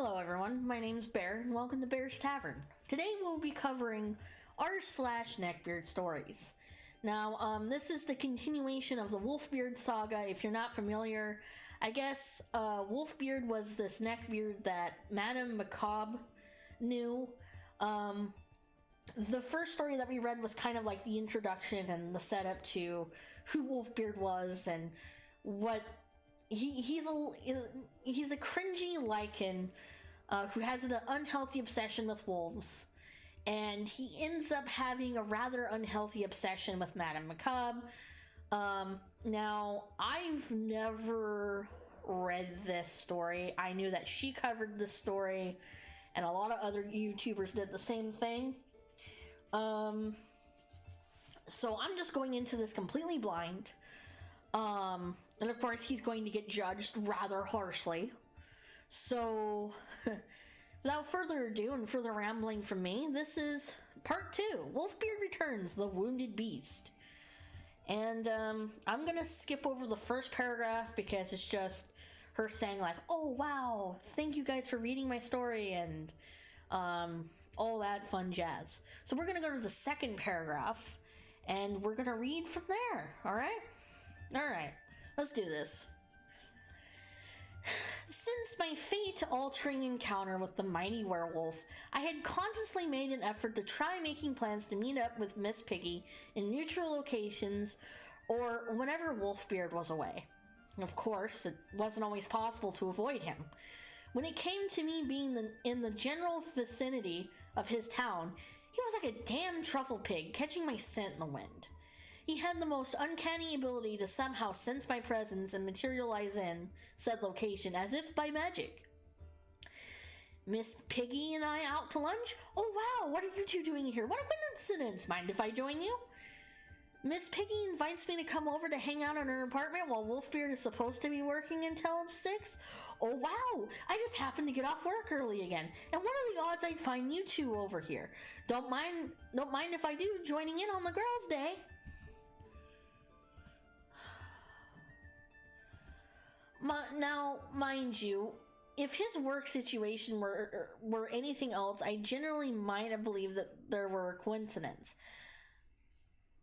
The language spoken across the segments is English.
Hello everyone, my name's Bear and welcome to Bear's Tavern. Today we'll be covering r/NeckBeard stories. Now, this is the continuation of the Wolfbeard saga. If you're not familiar, I guess Wolfbeard was this neckbeard that Madame Macabre knew. The first story that we read was kind of like the introduction and the setup to who Wolfbeard was and what he's a cringy lichen who has an unhealthy obsession with wolves, and he ends up having a rather unhealthy obsession with Madame Macabre. Now, I've never read this story. I knew that she covered this story, and a lot of other YouTubers did the same thing. So I'm just going into this completely blind. And of course he's going to get judged rather harshly. So, without further ado and further rambling from me, this is part 2, Wolfbeard Returns, the Wounded Beast. And, I'm gonna skip over the first paragraph because it's just her saying like, oh wow, thank you guys for reading my story, and, all that fun jazz. So we're gonna go to the second paragraph, and we're gonna read from there, alright? Alright, let's do this. Since my fate-altering encounter with the mighty werewolf, I had consciously made an effort to try making plans to meet up with Miss Piggy in neutral locations or whenever Wolfbeard was away. Of course, it wasn't always possible to avoid him. When it came to me being in the general vicinity of his town, he was like a damn truffle pig catching my scent in the wind. He had the most uncanny ability to somehow sense my presence and materialize in said location as if by magic. Miss Piggy and I out to lunch? Oh wow, what are you two doing here? What a coincidence! Mind if I join you? Miss Piggy invites me to come over to hang out in her apartment while Wolfbeard is supposed to be working until 6. Oh wow, I just happened to get off work early again. And what are the odds I'd find you two over here? Don't mind if I do, joining in on the girls' day. Now, mind you, if his work situation were anything else, I generally might have believed that there were a coincidence.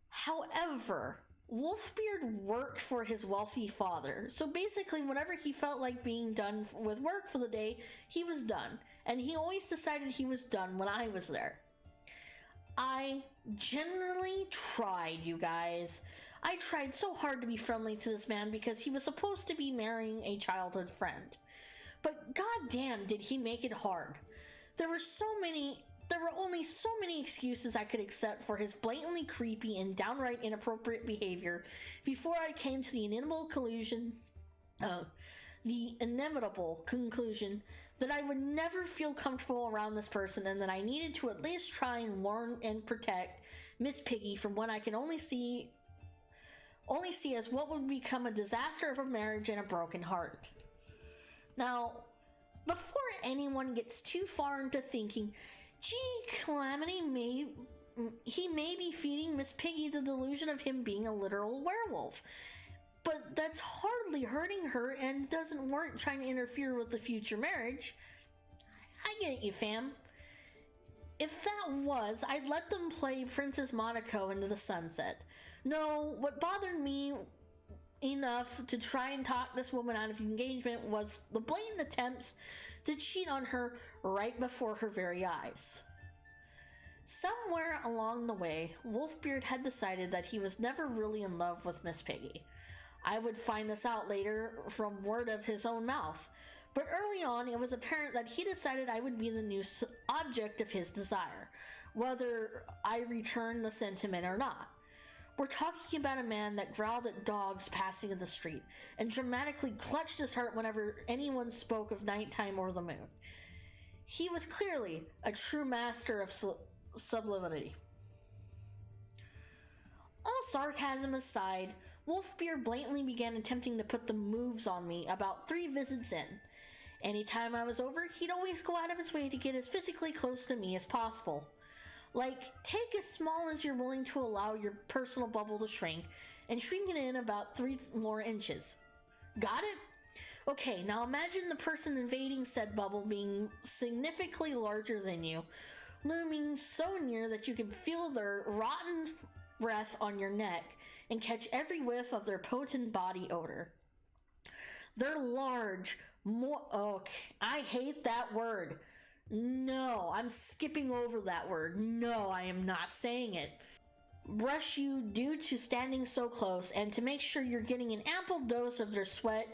However, Wolfbeard worked for his wealthy father, so basically whenever he felt like being done with work for the day, he was done, and he always decided he was done when I was there. I generally tried, you guys. I tried so hard to be friendly to this man because he was supposed to be marrying a childhood friend. But goddamn did he make it hard. There were only so many excuses I could accept for his blatantly creepy and downright inappropriate behavior before I came to the inevitable conclusion that I would never feel comfortable around this person, and that I needed to at least try and warn and protect Miss Piggy from what I can only see as what would become a disaster of a marriage and a broken heart. Now, before anyone gets too far into thinking, gee, Calamity may be feeding Miss Piggy the delusion of him being a literal werewolf. But that's hardly hurting her and weren't trying to interfere with the future marriage. I get you, fam. If that was, I'd let them play Princess Monaco into the sunset. No, what bothered me enough to try and talk this woman out of engagement was the blatant attempts to cheat on her right before her very eyes. Somewhere along the way, Wolfbeard had decided that he was never really in love with Miss Piggy. I would find this out later from word of his own mouth, but early on it was apparent that he decided I would be the new object of his desire, whether I returned the sentiment or not. We're talking about a man that growled at dogs passing in the street and dramatically clutched his heart whenever anyone spoke of nighttime or the moon. He was clearly a true master of sublimity. All sarcasm aside, Wolfbeard blatantly began attempting to put the moves on me about 3 visits in. Anytime I was over, he'd always go out of his way to get as physically close to me as possible. Like, take as small as you're willing to allow your personal bubble to shrink, and shrink it in about 3 more inches. Got it? Okay, now imagine the person invading said bubble being significantly larger than you, looming so near that you can feel their rotten breath on your neck and catch every whiff of their potent body odor. They're large, I hate that word. No, I'm skipping over that word. No, I am not saying it. Brush you due to standing so close, and to make sure you're getting an ample dose of their sweat,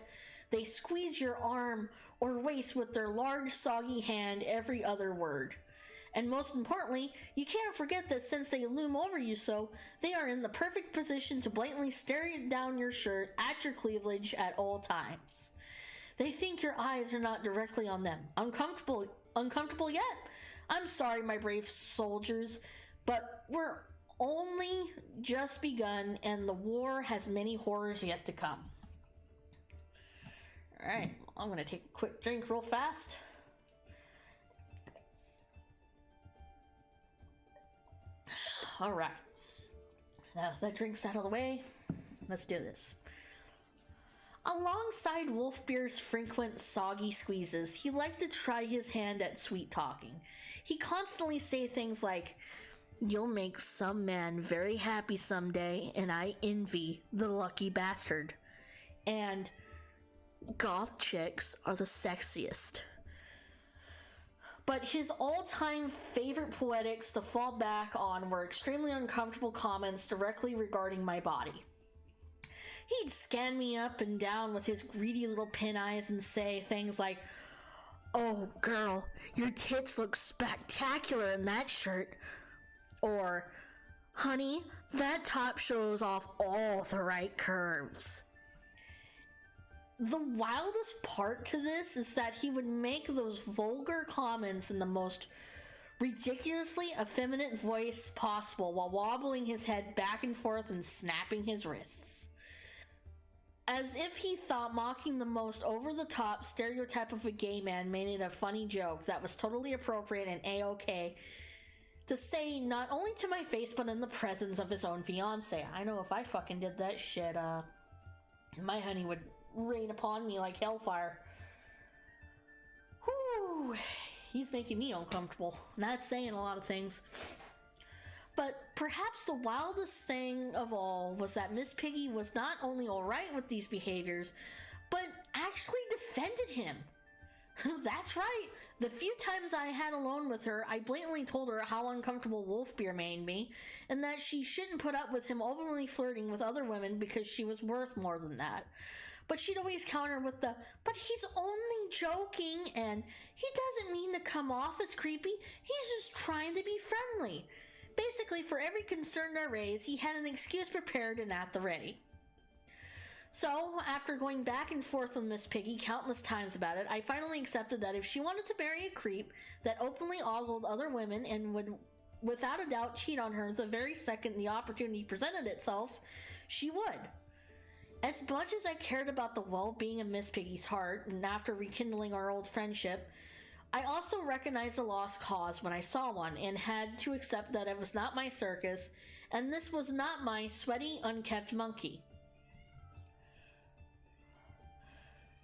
they squeeze your arm or waist with their large, soggy hand every other word. And most importantly, you can't forget that since they loom over you so, they are in the perfect position to blatantly stare down your shirt at your cleavage at all times. They think your eyes are not directly on them. Uncomfortable yet? I'm sorry, my brave soldiers, but we're only just begun and the war has many horrors yet to come. Alright, I'm gonna take a quick drink real fast. Alright, now that drink's out of the way, let's do this. Alongside Wolfbeard's frequent soggy squeezes, he liked to try his hand at sweet talking. He constantly say things like, "You'll make some man very happy someday, and I envy the lucky bastard." And "Goth chicks are the sexiest." But his all-time favorite poetics to fall back on were extremely uncomfortable comments directly regarding my body. He'd scan me up and down with his greedy little pin eyes and say things like, "Oh, girl, your tits look spectacular in that shirt." Or, "Honey, that top shows off all the right curves." The wildest part to this is that he would make those vulgar comments in the most ridiculously effeminate voice possible while wobbling his head back and forth and snapping his wrists. As if he thought mocking the most over-the-top stereotype of a gay man made it a funny joke that was totally appropriate and A-okay to say not only to my face but in the presence of his own fiancé. I know if I fucking did that shit, my honey would rain upon me like hellfire. Whew, he's making me uncomfortable. That's saying a lot of things. But perhaps the wildest thing of all was that Miss Piggy was not only alright with these behaviors, but actually defended him. That's right. The few times I had alone with her, I blatantly told her how uncomfortable Wolfbeard made me, and that she shouldn't put up with him openly flirting with other women because she was worth more than that. But she'd always counter with the, "But he's only joking, and he doesn't mean to come off as creepy, he's just trying to be friendly." Basically, for every concern I raised, he had an excuse prepared and at the ready. So, after going back and forth with Miss Piggy countless times about it, I finally accepted that if she wanted to marry a creep that openly ogled other women and would, without a doubt, cheat on her the very second the opportunity presented itself, she would. As much as I cared about the well-being of Miss Piggy's heart, and after rekindling our old friendship, I also recognized a lost cause when I saw one, and had to accept that it was not my circus, and this was not my sweaty, unkept monkey.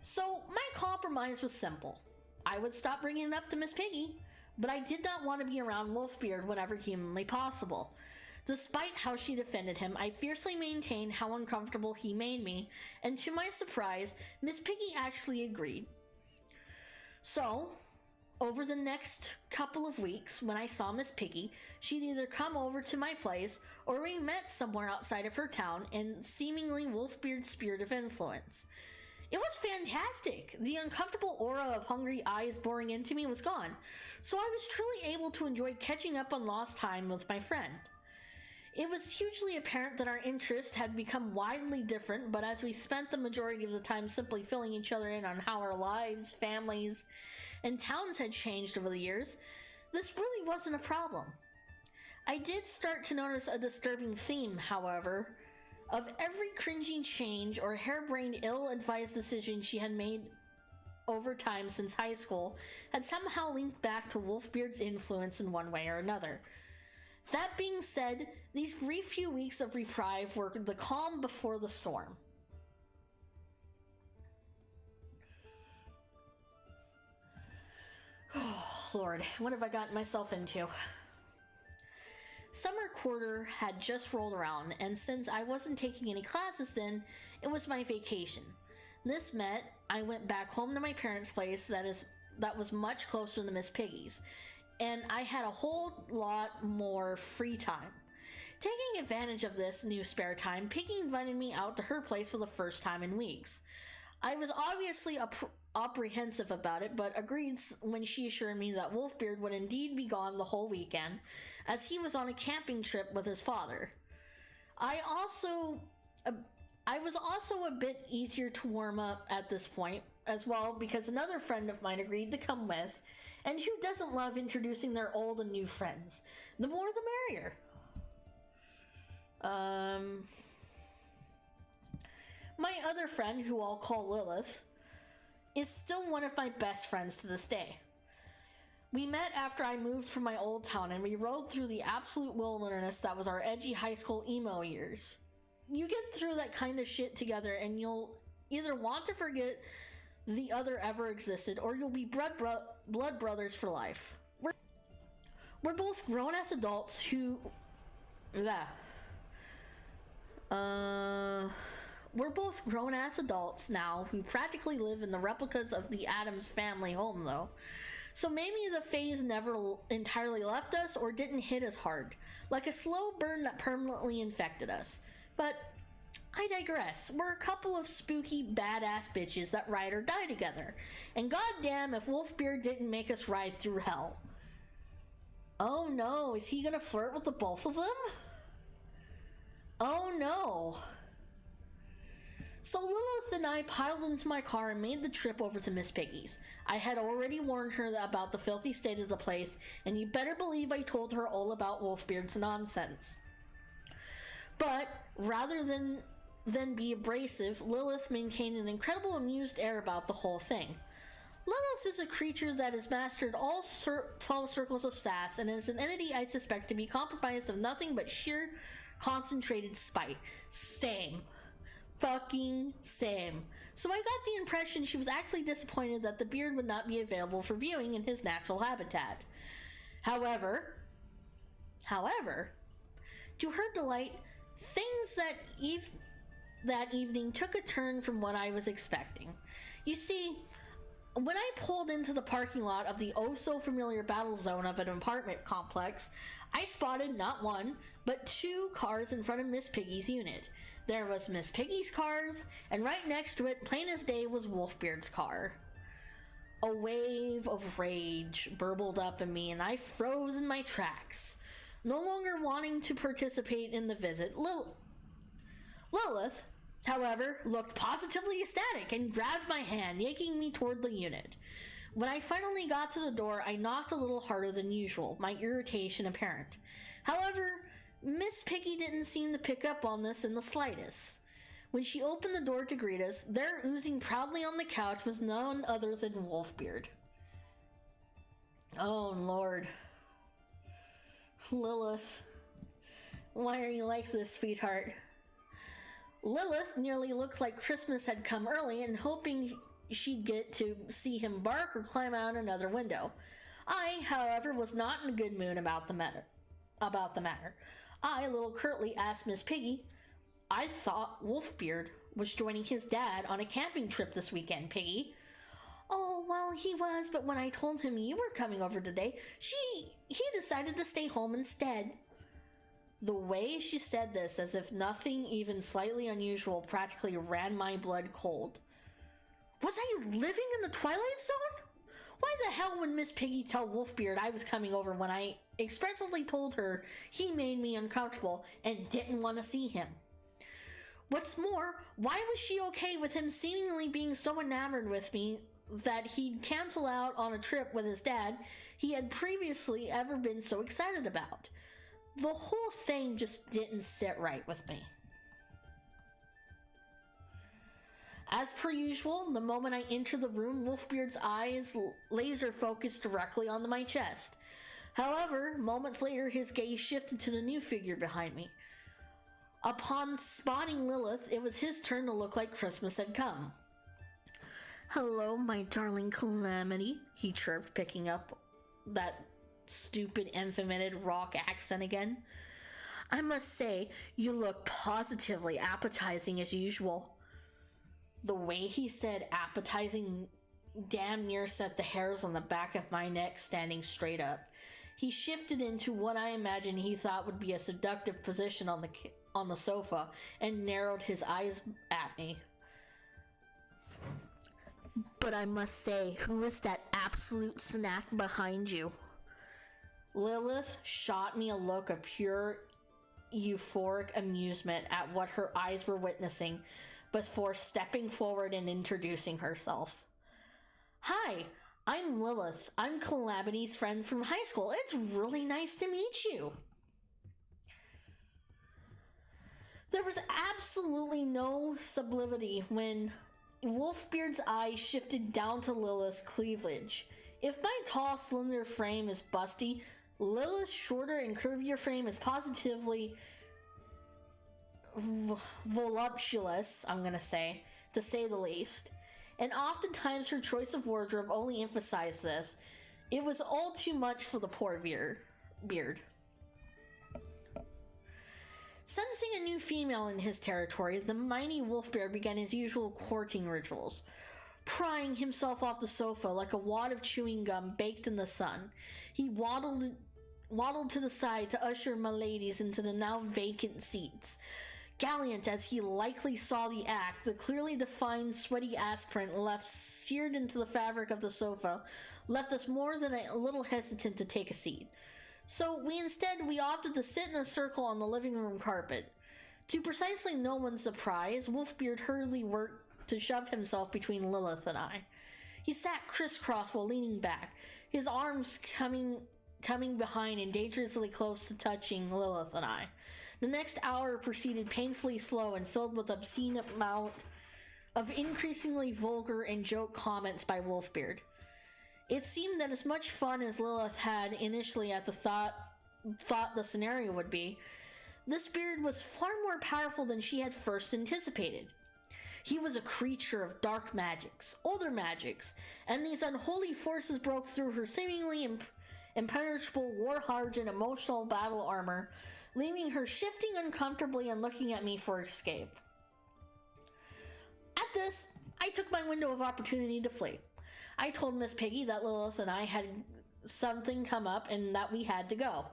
So my compromise was simple. I would stop bringing it up to Miss Piggy, but I did not want to be around Wolfbeard whenever humanly possible. Despite how she defended him, I fiercely maintained how uncomfortable he made me, and to my surprise, Miss Piggy actually agreed. So, over the next couple of weeks, when I saw Miss Piggy, she'd either come over to my place, or we met somewhere outside of her town in seemingly Wolfbeard's spirit of influence. It was fantastic. The uncomfortable aura of hungry eyes boring into me was gone, so I was truly able to enjoy catching up on lost time with my friend. It was hugely apparent that our interests had become widely different, but as we spent the majority of the time simply filling each other in on how our lives, families, and towns had changed over the years, this really wasn't a problem. I did start to notice a disturbing theme, however, of every cringing change or harebrained ill-advised decision she had made over time since high school had somehow linked back to Wolfbeard's influence in one way or another. That being said, these brief few weeks of reprieve were the calm before the storm. Oh, Lord, what have I gotten myself into? Summer quarter had just rolled around, and since I wasn't taking any classes then, it was my vacation. This meant I went back home to my parents' place that was much closer to Miss Piggy's, and I had a whole lot more free time. Taking advantage of this new spare time, Piggy invited me out to her place for the first time in weeks. I was obviously apprehensive about it, but agreed when she assured me that Wolfbeard would indeed be gone the whole weekend, as he was on a camping trip with his father. I was also a bit easier to warm up at this point as well, because another friend of mine agreed to come with, and who doesn't love introducing their old and new friends? The more the merrier. My other friend, who I'll call Lilith, is still one of my best friends to this day. We met after I moved from my old town, and we rode through the absolute wilderness that was our edgy high school emo years. You get through that kind of shit together, and you'll either want to forget the other ever existed, or you'll be blood brothers for life. We're both grown-ass adults who... We're both grown-ass adults now who practically live in the replicas of the Addams family home, though. So maybe the phase never entirely left us or didn't hit us hard, like a slow burn that permanently infected us. But I digress. We're a couple of spooky, badass bitches that ride or die together. And goddamn if Wolfbeard didn't make us ride through hell. Oh no, is he gonna flirt with the both of them? Oh no. So Lilith and I piled into my car and made the trip over to Miss Piggy's. I had already warned her about the filthy state of the place, and you better believe I told her all about Wolfbeard's nonsense. But rather than be abrasive, Lilith maintained an incredible amused air about the whole thing. Lilith is a creature that has mastered all 12 circles of sass, and is an entity I suspect to be comprised of nothing but sheer concentrated spite. Same. Fucking same. So I got the impression she was actually disappointed that the beard would not be available for viewing in his natural habitat. However, to her delight, things that evening took a turn from what I was expecting. You see, when I pulled into the parking lot of the oh-so-familiar battle zone of an apartment complex, I spotted not one, but two cars in front of Miss Piggy's unit. There was Miss Piggy's cars, and right next to it, plain as day, was Wolfbeard's car. A wave of rage burbled up in me, and I froze in my tracks, no longer wanting to participate in the visit. Lilith, however, looked positively ecstatic and grabbed my hand, yanking me toward the unit. When I finally got to the door, I knocked a little harder than usual, my irritation apparent. However, Miss Piggy didn't seem to pick up on this in the slightest. When she opened the door to greet us, there oozing proudly on the couch was none other than Wolfbeard. Oh, Lord. Lilith, why are you like this, sweetheart? Lilith nearly looked like Christmas had come early, and hoping she'd get to see him bark or climb out another window. I, however, was not in a good mood about the matter. I, a little curtly, asked Miss Piggy, "I thought Wolfbeard was joining his dad on a camping trip this weekend, Piggy." "Oh, well, he was, but when I told him you were coming over today, he decided to stay home instead." The way she said this, as if nothing even slightly unusual, practically ran my blood cold. Was I living in the Twilight Zone? Why the hell would Miss Piggy tell Wolfbeard I was coming over when I expressly told her he made me uncomfortable and didn't want to see him? What's more, why was she okay with him seemingly being so enamored with me that he'd cancel out on a trip with his dad he had previously ever been so excited about? The whole thing just didn't sit right with me. As per usual, the moment I entered the room, Wolfbeard's eyes laser focused directly onto my chest. However, moments later, his gaze shifted to the new figure behind me. Upon spotting Lilith, it was his turn to look like Christmas had come. Hello, my darling Calamity, he chirped, picking up that stupid, infamous rock accent again. I must say, you look positively appetizing as usual. The way he said appetizing damn near set the hairs on the back of my neck standing straight up. He shifted into what I imagine he thought would be a seductive position on the sofa and narrowed his eyes at me. But I must say, who is that absolute snack behind you? Lilith shot me a look of pure euphoric amusement at what her eyes were witnessing before stepping forward and introducing herself. Hi, I'm Lilith. I'm Calamity's friend from high school. It's really nice to meet you. There was absolutely no sublimity when Wolfbeard's eyes shifted down to Lilith's cleavage. If my tall, slender frame is busty, Lilith's shorter and curvier frame is positively voluptuous, I'm gonna say, to say the least. And oftentimes her choice of wardrobe only emphasized this. It was all too much for the poor beard. Sensing a new female in his territory, the mighty Wolfbeard began his usual courting rituals, prying himself off the sofa like a wad of chewing gum baked in the sun. He waddled to the side to usher my ladies into the now vacant seats. Gallant as he likely saw the act, the clearly defined sweaty ass print left seared into the fabric of the sofa left us more than a little hesitant to take a seat. So we opted to sit in a circle on the living room carpet. To precisely no one's surprise, Wolfbeard hurriedly worked to shove himself between Lilith and I. He sat crisscross while leaning back, his arms coming behind and dangerously close to touching Lilith and I. The next hour proceeded painfully slow and filled with obscene amount of increasingly vulgar and joke comments by Wolfbeard. It seemed that as much fun as Lilith had initially at the thought the scenario would be, this beard was far more powerful than she had first anticipated. He was a creature of dark magics, older magics, and these unholy forces broke through her seemingly impenetrable, war-hardened emotional battle armor, leaving her shifting uncomfortably and looking at me for escape. At this, I took my window of opportunity to flee. I told Miss Piggy that Lilith and I had something come up and that we had to go.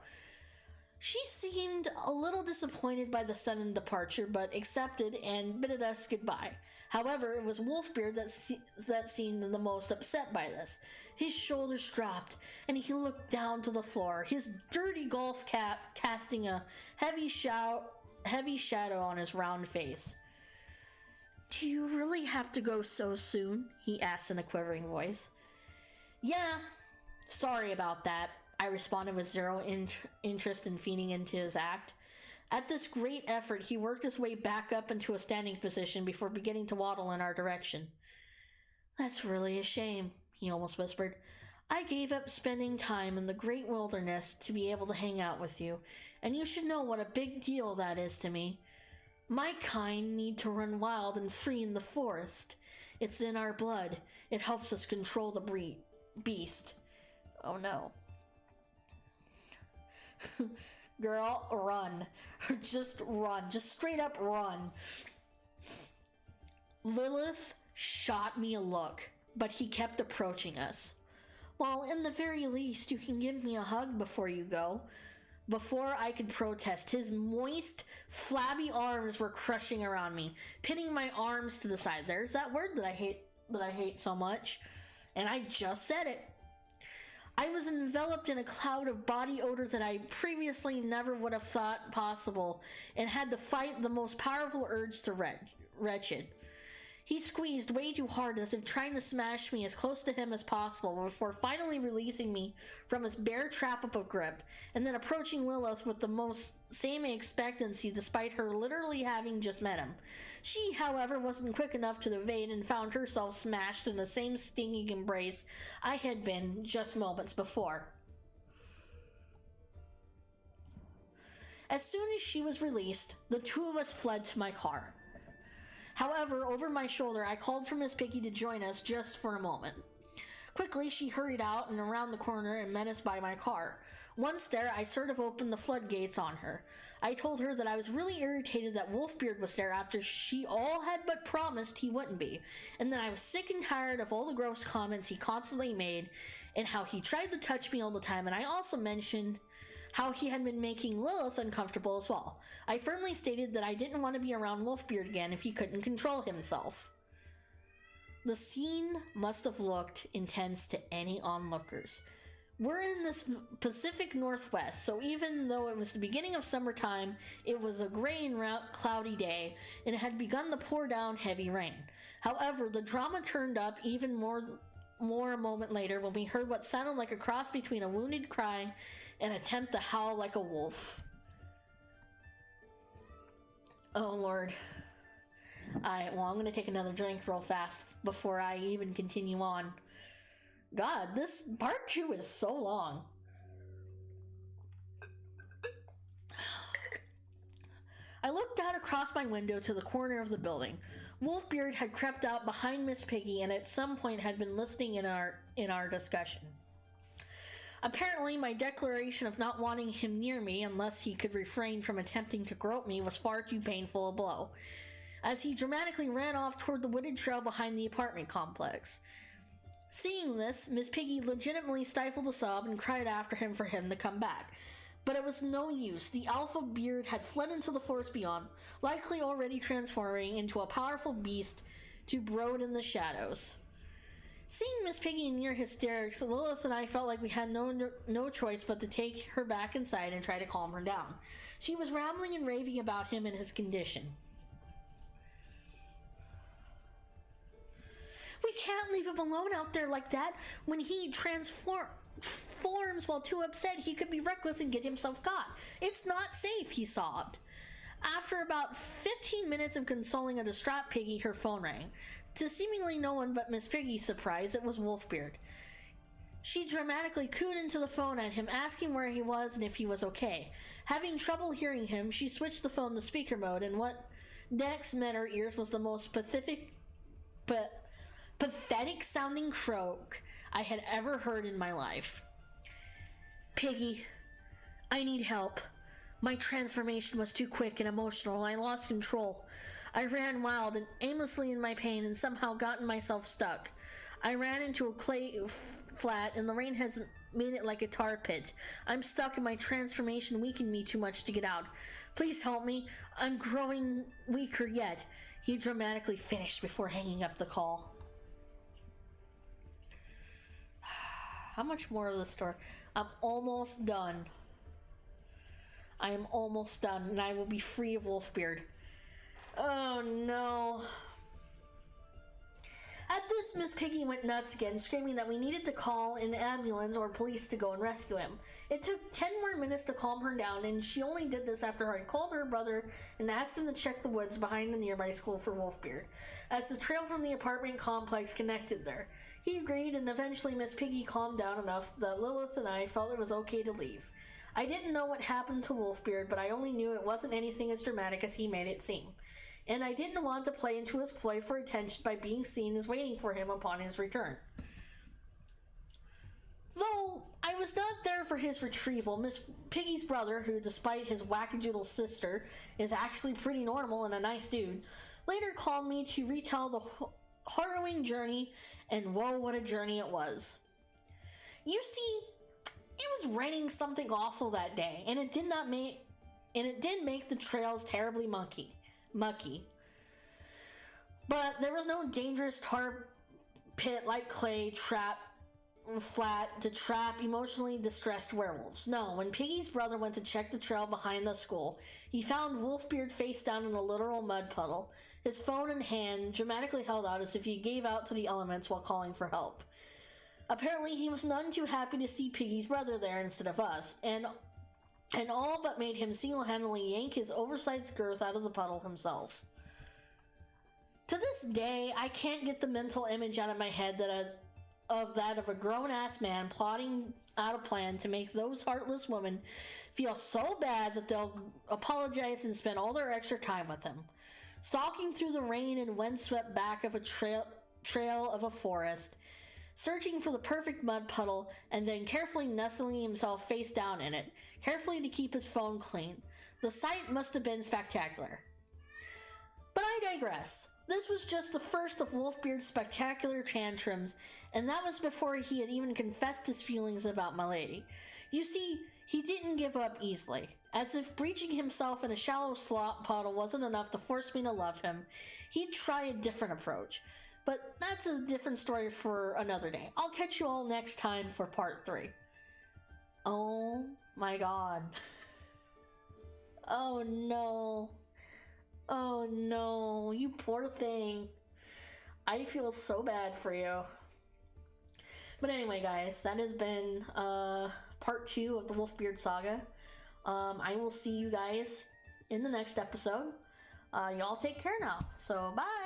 She seemed a little disappointed by the sudden departure, but accepted and bid us goodbye. However, it was Wolfbeard that seemed the most upset by this. His shoulders dropped, and he looked down to the floor, his dirty golf cap casting a heavy shadow on his round face. Do you really have to go so soon? He asked in a quivering voice. Yeah, sorry about that, I responded with zero interest in feeding into his act. At this great effort, he worked his way back up into a standing position before beginning to waddle in our direction. That's really a shame, he almost whispered. I gave up spending time in the great wilderness to be able to hang out with you, and you should know what a big deal that is to me. My kind need to run wild and free in the forest. It's in our blood. It helps us control the beast. Oh no. Girl, run. Just run. Just straight up run. Lilith shot me a look, but he kept approaching us. Well, in the very least, you can give me a hug before you go. Before I could protest, his moist, flabby arms were crushing around me, pinning my arms to the side. There's that word that I hate so much. And I just said it. I was enveloped in a cloud of body odor that I previously never would have thought possible, and had to fight the most powerful urge to wretched. He squeezed way too hard, as if trying to smash me as close to him as possible, before finally releasing me from his bare trap-up of grip, and then approaching Lilith with the same expectancy despite her literally having just met him. She, however, wasn't quick enough to evade and found herself smashed in the same stinging embrace I had been just moments before. As soon as she was released, the two of us fled to my car. However, over my shoulder, I called for Miss Piggy to join us just for a moment. Quickly, she hurried out and around the corner and met us by my car. Once there, I sort of opened the floodgates on her. I told her that I was really irritated that Wolfbeard was there after she all had but promised he wouldn't be, and that I was sick and tired of all the gross comments he constantly made, and how he tried to touch me all the time, and I also mentioned how he had been making Lilith uncomfortable as well. I firmly stated that I didn't want to be around Wolfbeard again if he couldn't control himself. The scene must have looked intense to any onlookers. We're in this Pacific Northwest, so even though it was the beginning of summertime, it was a gray and cloudy day, and it had begun to pour down heavy rain. However, the drama turned up even more a moment later when we heard what sounded like a cross between a wounded cry and an attempt to howl like a wolf. Oh Lord. Alright, well, I'm gonna take another drink real fast before I even continue on. God, this part 2 is so long. I looked out across my window to the corner of the building. Wolfbeard had crept out behind Miss Piggy and at some point had been listening in our discussion. Apparently, my declaration of not wanting him near me unless he could refrain from attempting to grope me was far too painful a blow, as he dramatically ran off toward the wooded trail behind the apartment complex. Seeing this, Miss Piggy legitimately stifled a sob and cried after him for him to come back. But it was no use. The alpha beard had fled into the forest beyond, likely already transforming into a powerful beast to brood in the shadows. Seeing Miss Piggy in near hysterics, Lilith and I felt like we had no choice but to take her back inside and try to calm her down. She was rambling and raving about him and his condition. We can't leave him alone out there like that. When he transforms while too upset, he could be reckless and get himself caught. It's not safe, he sobbed. After about 15 minutes of consoling a distraught Piggy, her phone rang. To seemingly no one but Miss Piggy's surprise, it was Wolfbeard. She dramatically cooed into the phone at him, asking where he was and if he was okay. Having trouble hearing him, she switched the phone to speaker mode, and what next met her ears was the most pathetic sounding croak I had ever heard in my life. Piggy, I need help. My transformation was too quick and emotional, and I lost control. I ran wild and aimlessly in my pain and somehow gotten myself stuck. I ran into a clay flat and the rain has made it like a tar pit. I'm stuck and my transformation weakened me too much to get out. Please help me. I'm growing weaker yet. He dramatically finished before hanging up the call. How much more of this story? I'm almost done. I am almost done, and I will be free of Wolfbeard. Oh no. At this, Miss Piggy went nuts again, screaming that we needed to call an ambulance or police to go and rescue him. It took 10 more minutes to calm her down, and she only did this after I called her brother and asked him to check the woods behind the nearby school for Wolfbeard, as the trail from the apartment complex connected there. He agreed, and eventually Miss Piggy calmed down enough that Lilith and I felt it was okay to leave. I didn't know what happened to Wolfbeard, but I only knew it wasn't anything as dramatic as he made it seem. And I didn't want to play into his ploy for attention by being seen as waiting for him upon his return. Though I was not there for his retrieval, Miss Piggy's brother, who despite his wackadoodle sister is actually pretty normal and a nice dude, later called me to retell the harrowing journey, and whoa, what a journey it was. You see, it was raining something awful that day, and it did make the trails terribly mucky. But there was no dangerous tar pit like clay flat to trap emotionally distressed werewolves. No, when Piggy's brother went to check the trail behind the school, he found Wolfbeard face down in a literal mud puddle, his phone in hand, dramatically held out as if he gave out to the elements while calling for help. Apparently, he was none too happy to see Piggy's brother there instead of us, and all but made him single-handedly yank his oversized girth out of the puddle himself. To this day, I can't get the mental image out of my head of a grown-ass man plotting out a plan to make those heartless women feel so bad that they'll apologize and spend all their extra time with him. stalking through the rain and windswept back of a trail of a forest, searching for the perfect mud puddle, and then carefully nestling himself face down in it, carefully to keep his phone clean. The sight must have been spectacular. But I digress. This was just the first of Wolfbeard's spectacular tantrums, and that was before he had even confessed his feelings about my lady. You see, he didn't give up easily. As if breaching himself in a shallow slop puddle wasn't enough to force me to love him, he'd try a different approach. But that's a different story for another day. I'll catch you all next time for part 3. Oh my god. Oh no. Oh no, you poor thing. I feel so bad for you. But anyway, guys, that has been part 2 of the Wolfbeard saga. I will see you guys in the next episode. Y'all take care now. So, bye!